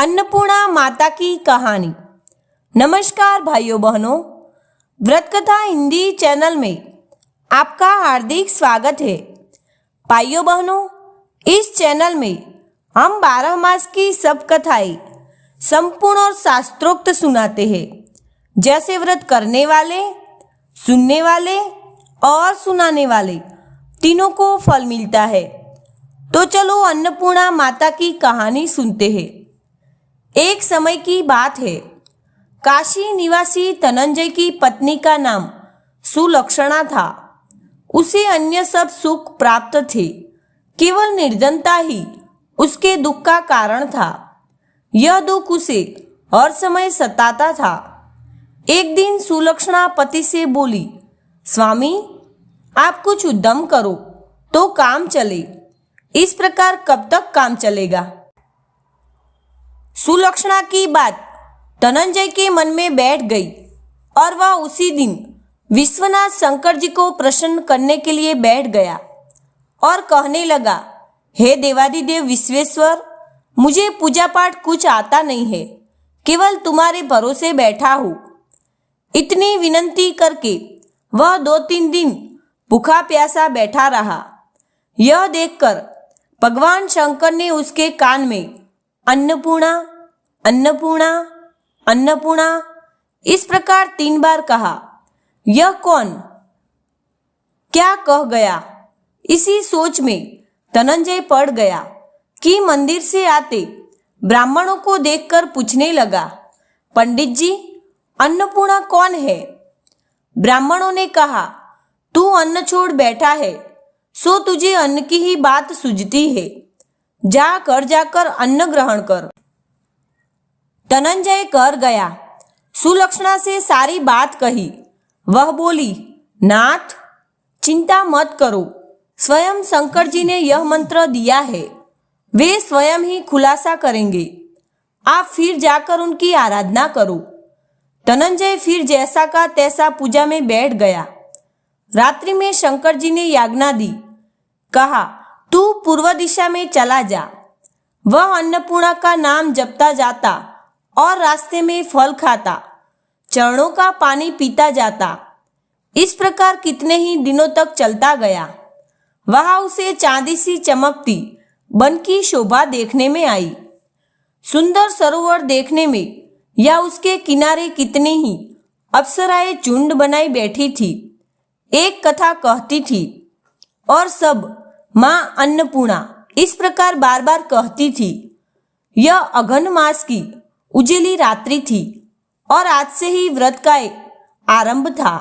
अन्नपूर्णा माता की कहानी। नमस्कार भाइयों बहनों, व्रत कथा हिंदी चैनल में आपका हार्दिक स्वागत है। भाइयों बहनों, इस चैनल में हम 12 मास की सब कथाएं संपूर्ण और शास्त्रोक्त सुनाते हैं। जैसे व्रत करने वाले, सुनने वाले और सुनाने वाले तीनों को फल मिलता है। तो चलो अन्नपूर्णा माता की कहानी सुनते हैं। एक समय की बात है, काशी निवासी धनंजय की पत्नी का नाम सुलक्षणा था। उसे अन्य सब सुख प्राप्त थे, केवल निर्धनता ही उसके दुख का कारण था। यह दुख उसे हर समय सताता था। एक दिन सुलक्षणा पति से बोली, स्वामी, आप कुछ उद्यम करो तो काम चले। इस प्रकार कब तक काम चलेगा? सुलक्षणा की बात धनंजय के मन में बैठ गई और वह उसी दिन विश्वनाथ शंकर जी को प्रसन्न करने के लिए बैठ गया और कहने लगा, हे देवादिदेव विश्वेश्वर, मुझे पूजा पाठ कुछ आता नहीं है, केवल तुम्हारे भरोसे बैठा हूँ। इतनी विनती करके वह 2-3 दिन भूखा प्यासा बैठा रहा। यह देखकर भगवान शंकर ने उसके कान में अन्नपूर्णा अन्नपूर्णा अन्नपूर्णा इस प्रकार 3 बार कहा। यह कौन क्या कह गया? इसी सोच में धनंजय पड़ गया कि मंदिर से आते ब्राह्मणों को देखकर पूछने लगा, पंडित जी, अन्नपूर्णा कौन है? ब्राह्मणों ने कहा, तू अन्न छोड़ बैठा है, सो तुझे अन्न की ही बात सूझती है। जाकर अन्न ग्रहण कर। धनंजय कर गया, सुलक्षणा से सारी बात कही। वह बोली, नाथ, चिंता मत करो, स्वयं शंकर जी ने यह मंत्र दिया है, वे स्वयं ही खुलासा करेंगे। आप फिर जाकर उनकी आराधना करो। धनंजय फिर जैसा का तैसा पूजा में बैठ गया। रात्रि में शंकर जी ने याज्ञा दी, कहा, तू पूर्व दिशा में चला जा। वह अन्नपूर्णा का नाम जपता जाता और रास्ते में फल खाता, चरणों का पानी पीता जाता। इस प्रकार कितने ही दिनों तक चलता गया। वहां उसे चांदी सी चमकती वन की शोभा देखने में आई। सुंदर सरोवर देखने में या उसके किनारे कितने ही अप्सराएं झुंड बनाई बैठी थी। एक कथा कहती थी और सब मां अन्नपूर्णा इस प्रकार बार बार कहती थी। यह अघन मास की उजली रात्रि थी और आज से ही व्रत का आरंभ था।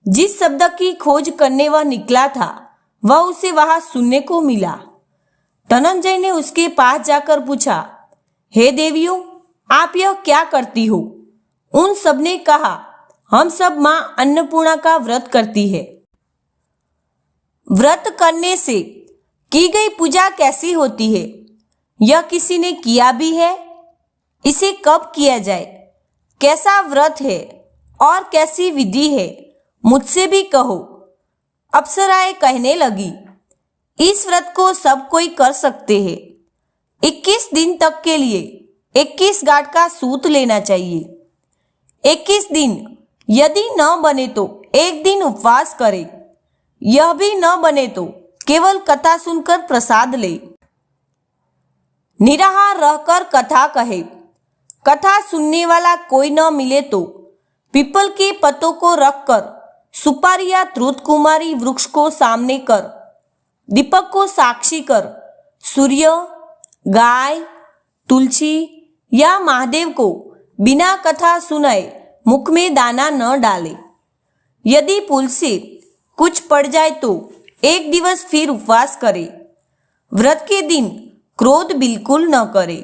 जिस शब्द की खोज करने वह निकला था, वह उसे वहां सुनने को मिला। धनंजय ने उसके पास जाकर पूछा, हे देवियों, आप यह क्या करती हो? उन सब ने कहा, हम सब मां अन्नपूर्णा का व्रत करती है। व्रत करने से की गई पूजा कैसी होती है? यह किसी ने किया भी है? इसे कब किया जाए? कैसा व्रत है और कैसी विधि है? मुझसे भी कहो। अप्सराएं कहने लगी, इस व्रत को सब कोई कर सकते हैं। 21 दिन तक के लिए 21 गांठ का सूत लेना चाहिए। 21 दिन यदि न बने तो एक दिन उपवास करे। यह भी न बने तो केवल कथा सुनकर प्रसाद ले। निराहार रहकर कथा कहे। कथा सुनने वाला कोई न मिले तो पीपल के पत्तों को रखकर सुपारी या ध्रुत कुमारी वृक्ष को सामने कर, दीपक को साक्षी कर, सूर्य, गाय, तुलसी या महादेव को बिना कथा सुनाए मुख में दाना न डाले। यदि पुल से कुछ पड़ जाए तो एक दिवस फिर उपवास करे। व्रत के दिन क्रोध बिल्कुल न करे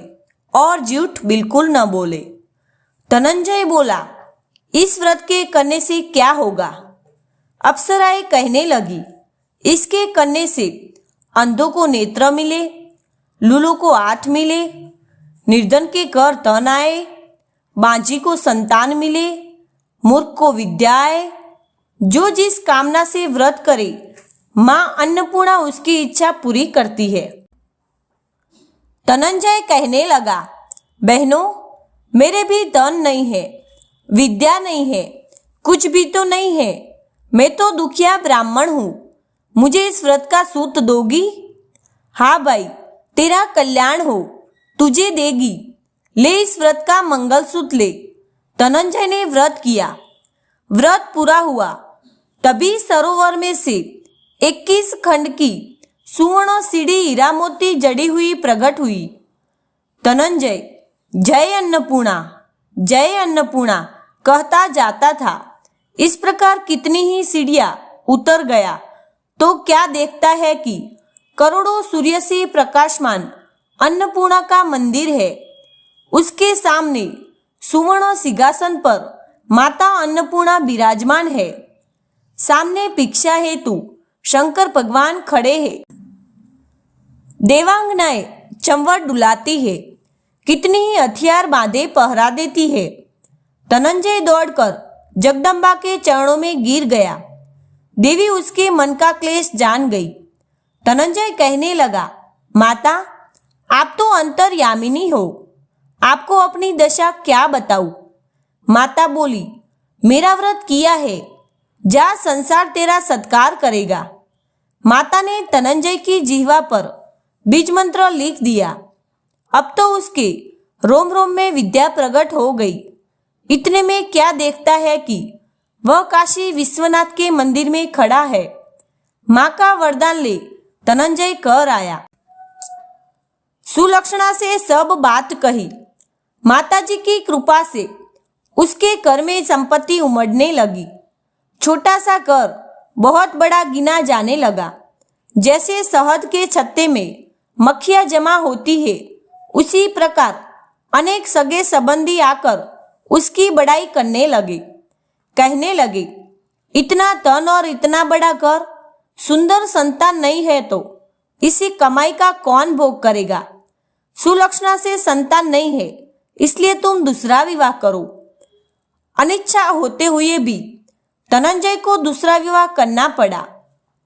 और झूठ बिल्कुल न बोले। धनंजय बोला, इस व्रत के करने से क्या होगा? अप्सराएं कहने लगी, इसके करने से अंधों को नेत्र मिले, लूलों को हाथ मिले, निर्धन के घर धन आए, बांझी को संतान मिले, मूर्ख को विद्या आए। जो जिस कामना से व्रत करे, मां अन्नपूर्णा उसकी इच्छा पूरी करती है। धनंजय कहने लगा, बहनों, मेरे भी धन नहीं है, विद्या नहीं है, कुछ भी तो नहीं है। मैं तो दुखिया ब्राह्मण हूँ। मुझे इस व्रत का सूत दोगी? हाँ भाई, तेरा कल्याण हो, तुझे देगी। ले इस व्रत का मंगलसूत्र ले। धनंजय ने व्रत किया। व्रत पूरा हुआ। तभी सरोवर में से 21 खंड की सुवर्ण सीढ़ी हीरा मोती जड़ी हुई प्रकट हुई। धनंजय जय अन्नपूर्णा, जय अन्नपूर्णा कहता जाता था। इस प्रकार कितनी ही सीढ़ियां उतर गया तो क्या देखता है कि करोड़ों सूर्य से प्रकाशमान अन्नपूर्णा का मंदिर है। उसके सामने सुवर्ण सिंहासन पर माता अन्नपूर्णा विराजमान है। सामने भिक्षा हेतु शंकर भगवान खड़े हैं। देवांगनाएं चंवर डुलाती है। कितनी ही हथियार बांधे पहरा देती है। धनंजय दौड़कर जगदम्बा के चरणों में गिर गया। देवी उसके मन का क्लेश जान गई। धनंजय कहने लगा, माता, आप तो अंतर्यामिनी हो, आपको अपनी दशा क्या बताऊं? माता बोली, मेरा व्रत किया है, जा, संसार तेरा सत्कार करेगा। माता ने धनंजय की जिह्वा पर बीज मंत्र लिख दिया। अब तो उसके रोम रोम में विद्या प्रकट हो गई। इतने में क्या देखता है कि वह काशी विश्वनाथ के मंदिर में खड़ा है। माँ का वरदान ले धनंजय कर आया। सुलक्षणा से सब बात कही। माताजी की कृपा से उसके घर में संपत्ति उमड़ने लगी। छोटा सा घर बहुत बड़ा गिना जाने लगा। जैसे शहद के छत्ते में मक्खियां जमा होती है, उसी प्रकार अनेक सगे संबंधी आकर उसकी बड़ाई करने लगे। कहने लगे, इतना धन और इतना बड़ा घर, सुंदर संतान नहीं है तो इसी कमाई का कौन भोग करेगा? सुलक्षणा से संतान नहीं है, इसलिए तुम दूसरा विवाह करो। अनिच्छा होते हुए भी धनंजय को दूसरा विवाह करना पड़ा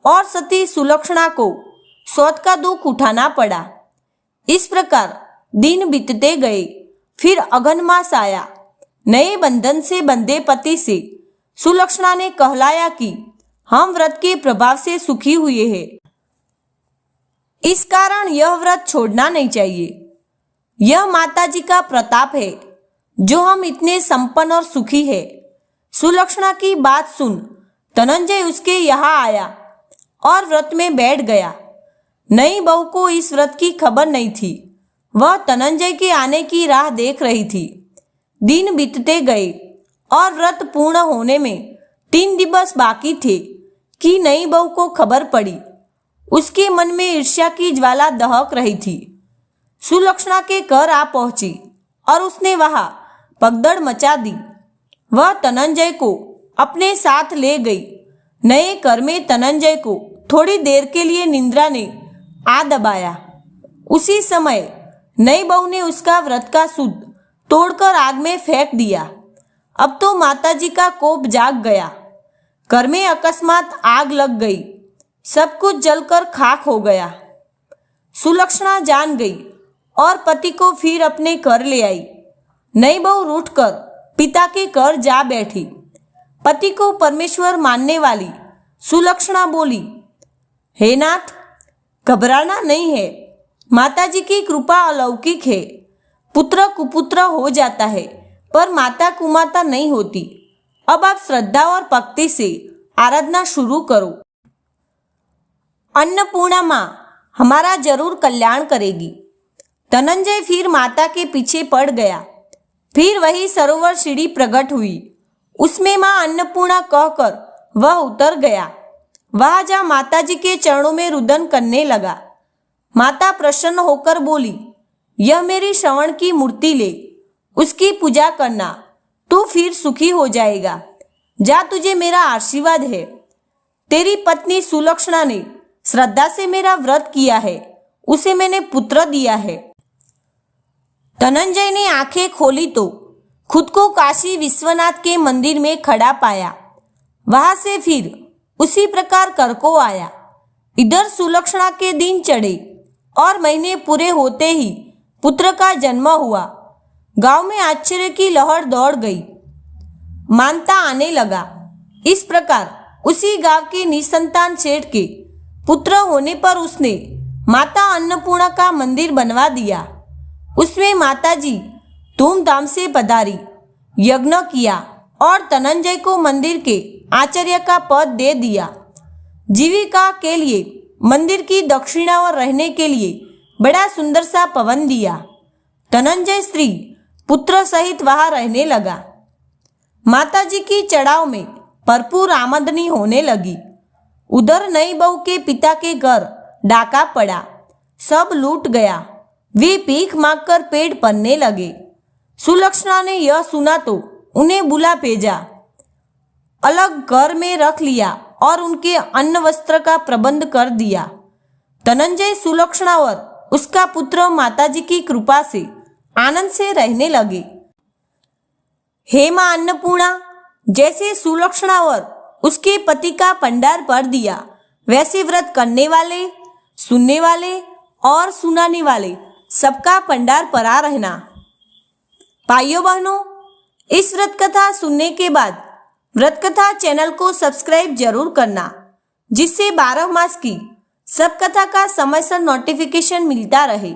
और सती सुलक्षणा को सौत का दुख उठाना पड़ा। इस प्रकार दिन बीतते गए। फिर अघन मास आया। नए बंधन से बंधे पति से सुलक्षणा ने कहलाया कि हम व्रत के प्रभाव से सुखी हुए हैं, इस कारण यह व्रत छोड़ना नहीं चाहिए। यह माताजी का प्रताप है जो हम इतने संपन्न और सुखी है। सुलक्षणा की बात सुन धनंजय उसके यहाँ आया और व्रत में बैठ गया। नई बहू को इस व्रत की खबर नहीं थी। वह धनंजय के आने की राह देख रही थी। दिन बीतते गए और व्रत पूर्ण होने में 3 दिवस बाकी थे कि नई बहू को खबर पड़ी। उसके मन में ईर्ष्या की ज्वाला दहक रही थी। सुलक्षणा के घर आ पहुंची और उसने वहां भगदड़ मचा दी। वह धनंजय को अपने साथ ले गई। नए घर में धनंजय को थोड़ी देर के लिए निंद्रा ने आ दबाया। उसी समय नई बहू ने उसका व्रत का सूत तोड़कर आग में फेंक दिया। अब तो माताजी का कोप जाग गया। घर में अकस्मात आग लग गई। सब कुछ जलकर खाक हो गया। सुलक्षणा जान गई और पति को फिर अपने घर ले आई। नई बहू रूठकर पिता के घर जा बैठी। पति को परमेश्वर मानने वाली सुलक्षणा बोली, हे नाथ, घबराना नहीं है। माताजी की कृपा अलौकिक है। पुत्र कुपुत्र हो जाता है पर माता कुमाता नहीं होती। अब आप श्रद्धा और भक्ति से आराधना शुरू करो। अन्नपूर्णा माँ हमारा जरूर कल्याण करेगी। धनंजय फिर माता के पीछे पड़ गया। फिर वही सरोवर सीढ़ी प्रकट हुई। उसमें माँ अन्नपूर्णा कहकर वह उतर गया। वह जा माताजी के चरणों में रुदन करने लगा। माता प्रसन्न होकर बोली, यह मेरी श्रवण की मूर्ति ले, उसकी पूजा करना, तू फिर सुखी हो जाएगा। जा, तुझे मेरा आशीर्वाद है। तेरी पत्नी सुलक्षणा ने श्रद्धा से मेरा व्रत किया है, उसे मैंने पुत्र दिया है। धनंजय ने आंखें खोली तो खुद को काशी विश्वनाथ के मंदिर में खड़ा पाया। वहां से फिर उसी प्रकार कर को आया। इधर सुलक्षणा के दिन चढ़े और महीने पूरे होते ही पुत्र का जन्म हुआ। गांव में आश्चर्य की लहर दौड़ गई। मानता आने लगा। इस प्रकार उसी गांव के निसंतान सेठ के पुत्र होने पर उसने माता अन्नपूर्णा का मंदिर बनवा दिया। उसमें माताजी धूमधाम से पधारी, यज्ञ किया और धनंजय को मंदिर के आचार्य का पद दे दिया। जीविका के लिए मंदिर की दक्षिणा और रहने के लिए बड़ा सुंदर सा भवन दिया। धनंजय स्त्री पुत्र सहित वहां रहने लगा। माताजी की चढ़ाव में भरपूर आमदनी होने लगी। उधर नई बहू के पिता के घर डाका पड़ा, सब लूट गया। वे भीख मांगकर पेट भरने लगे। सुलक्षणा ने यह सुना तो उन्हें बुला भेजा, अलग घर में रख लिया और उनके अन्न वस्त्र का प्रबंध कर दिया। धनंजय, सुलक्षणा और उसका पुत्र माताजी की कृपा से आनंद से रहने लगे। हे मां अन्नपूर्णा, जैसे सुलक्षणा और उसके पति का भंडार भर दिया, वैसे व्रत करने वाले, सुनने वाले और सुनाने वाले सबका भंडार भरा रहना। भाइयों बहनों, इस व्रत कथा सुनने के बाद व्रत कथा चैनल को सब्सक्राइब जरूर करना, जिससे 12 मास की सब कथा का समय से नोटिफिकेशन मिलता रहे।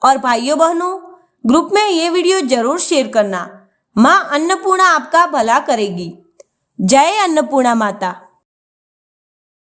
और भाइयों बहनों, ग्रुप में ये वीडियो जरूर शेयर करना। मां अन्नपूर्णा आपका भला करेगी। जय अन्नपूर्णा माता।